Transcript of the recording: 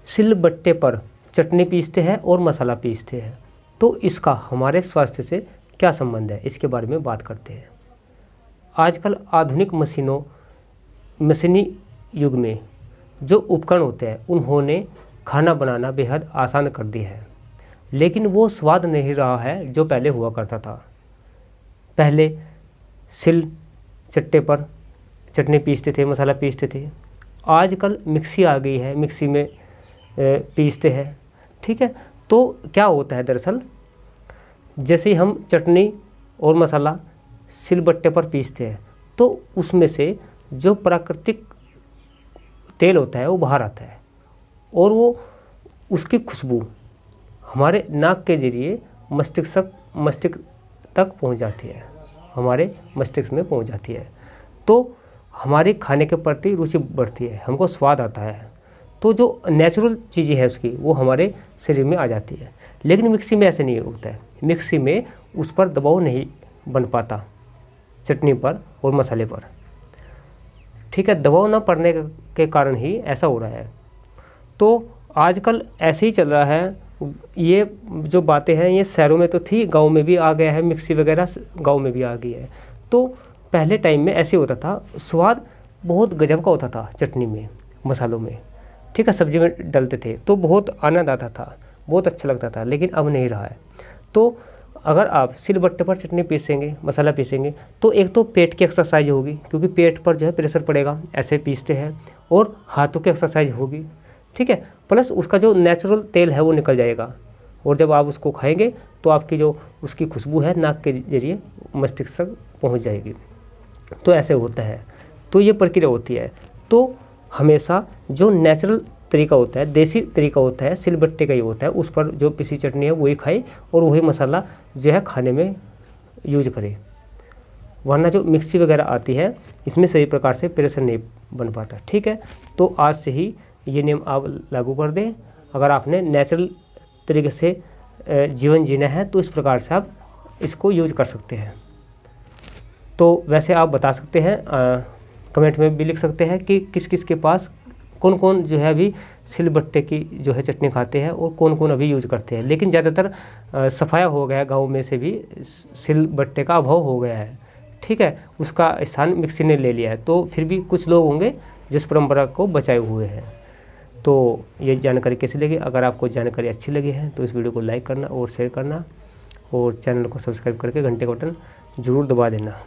सिलबट्टे पर चटनी पीसते हैं और मसाला पीसते हैं, तो इसका हमारे स्वास्थ्य से क्या संबंध है, इसके बारे में बात करते हैं। आजकल आधुनिक मशीनी युग में जो उपकरण होते हैं उन्होंने खाना बनाना बेहद आसान कर दिया है, लेकिन वो स्वाद नहीं रहा है जो पहले हुआ करता था। पहले सिल चट्टे पर चटनी पीसते थे, मसाला पीसते थे। आजकल मिक्सी आ गई है, मिक्सी में पीसते हैं, ठीक है। तो क्या होता है दरअसल, जैसे ही हम चटनी और मसाला सिलबट्टे पर पीसते हैं तो उसमें से जो प्राकृतिक तेल होता है वो बाहर आता है और वो उसकी खुशबू हमारे नाक के जरिए मस्तिष्क तक पहुंच जाती है, हमारे मस्तिष्क में पहुंच जाती है। तो हमारे खाने के प्रति रुचि बढ़ती है, हमको स्वाद आता है। तो जो नेचुरल चीज़ें हैं उसकी वो हमारे शरीर में आ जाती है। लेकिन मिक्सी में ऐसे नहीं होता है, मिक्सी में उस पर दबाव नहीं बन पाता, चटनी पर और मसाले पर, ठीक है। दबाव ना पड़ने के कारण ही ऐसा हो रहा है। तो आजकल ऐसे ही चल रहा है। ये जो बातें हैं ये शहरों में तो थी, गांव में भी आ गया है, मिक्सी वगैरह गांव में भी आ गई है। तो पहले टाइम में ऐसे होता था, स्वाद बहुत गजब का होता था चटनी में, मसालों में, ठीक है, सब्जी में डालते थे तो बहुत आनंद आता था, बहुत अच्छा लगता था। लेकिन अब नहीं रहा है। तो अगर आप सिलबट्टे पर चटनी पीसेंगे, मसाला पीसेंगे, तो एक तो पेट की एक्सरसाइज होगी, क्योंकि पेट पर जो है प्रेशर पड़ेगा, ऐसे पीसते हैं, और हाथों की एक्सरसाइज होगी, ठीक है। प्लस उसका जो नेचुरल तेल है वो निकल जाएगा, और जब आप उसको खाएंगे तो आपकी जो उसकी खुशबू है नाक के जरिए मस्तिष्क तक पहुँच जाएगी। तो ऐसे होता है, तो ये प्रक्रिया होती है। तो हमेशा जो नेचुरल तरीका होता है, देसी तरीका होता है, सिलबट्टे का ही होता है, उस पर जो पिसी चटनी है वही खाए और वही मसाला जो है खाने में यूज करे। वरना जो मिक्सी वगैरह आती है इसमें सही प्रकार से प्रेशर नहीं बन पाता, ठीक है। तो आज से ही ये नियम आप लागू कर दें। अगर आपने नेचुरल तरीके से जीवन जीना है तो इस प्रकार से आप इसको यूज कर सकते हैं। तो वैसे आप बता सकते हैं, कमेंट में भी लिख सकते हैं कि किस किस के पास कौन कौन जो है अभी सिलबट्टे की जो है चटनी खाते हैं और कौन कौन अभी यूज करते हैं। लेकिन ज़्यादातर सफाया हो गया है, गाँव में से भी सिलबट्टे का अभाव हो गया है, ठीक है, उसका स्थान मिक्सी ने ले लिया है। तो फिर भी कुछ लोग होंगे जिस परंपरा को बचाए हुए हैं। तो ये जानकारी कैसी लगी? अगर आपको जानकारी अच्छी लगी है तो इस वीडियो को लाइक करना और शेयर करना, और चैनल को सब्सक्राइब करके घंटे का बटन ज़रूर दबा देना।